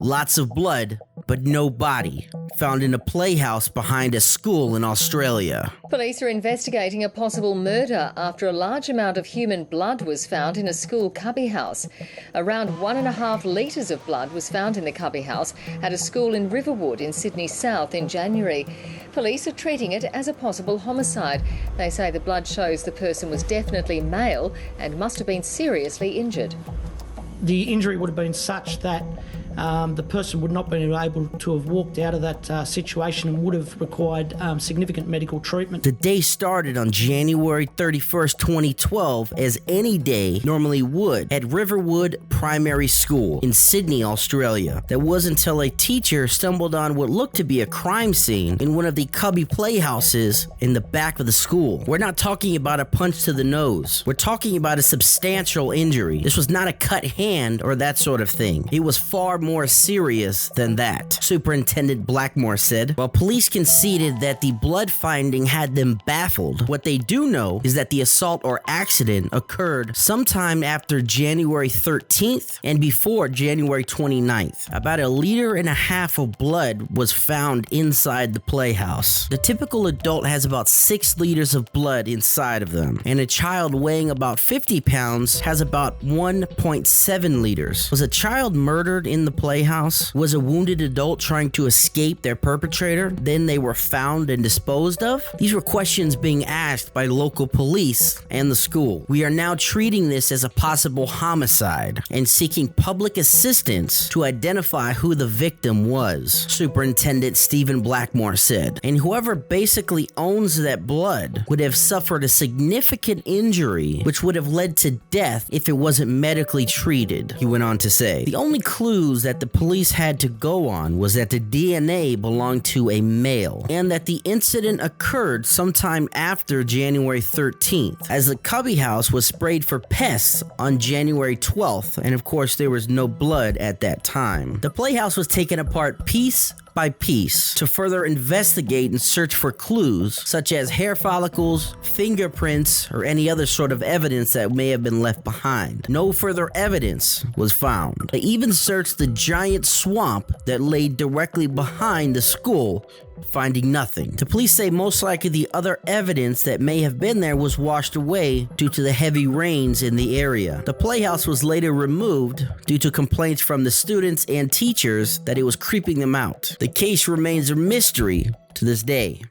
Lots of blood, but no body, found in a playhouse behind a school in Australia. Police are investigating a possible murder after a large amount of human blood was found in a school cubby-house. Around 1.5 litres of blood was found in the cubby-house at a school in Riverwood in Sydney South in January. Police are treating it as a possible homicide. They say the blood shows the person was definitely male and must have been seriously injured. The injury would have been such that the person would not have been able to have walked out of that situation and would have required significant medical treatment. The day started on January 31st, 2012, as any day normally would at Riverwood Primary School in Sydney, Australia. That was until a teacher stumbled on what looked to be a crime scene in one of the cubby playhouses in the back of the school. We're not talking about a punch to the nose. We're talking about a substantial injury. This was not a cut hand or that sort of thing. It was far more serious than that, Superintendent Blackmore said. While police conceded that the blood finding had them baffled, what they do know is that the assault or accident occurred sometime after January 13th and before January 29th. About 1.5 liters of blood was found inside the playhouse. The typical adult has about 6 liters of blood inside of them, and a child weighing about 50 pounds has about 1.7 liters. Was a child murdered in the playhouse? Was a wounded adult trying to escape their perpetrator? Then they were found and disposed of? These were questions being asked by local police and the school. We are now treating this as a possible homicide and seeking public assistance to identify who the victim was, Superintendent Stephen Blackmore said. And whoever basically owns that blood would have suffered a significant injury which would have led to death if it wasn't medically treated, he went on to say. The only clues that the police had to go on was that the DNA belonged to a male and that the incident occurred sometime after January 13th, as the cubby house was sprayed for pests on January 12th, and of course there was no blood at that time. The playhouse was taken apart piece by piece to further investigate and search for clues such as hair follicles, fingerprints, or any other sort of evidence that may have been left behind. No further evidence was found. They even searched the giant swamp that lay directly behind the school, finding nothing. The police say most likely the other evidence that may have been there was washed away due to the heavy rains in the area. The playhouse was later removed due to complaints from the students and teachers that it was creeping them out. The case remains a mystery to this day.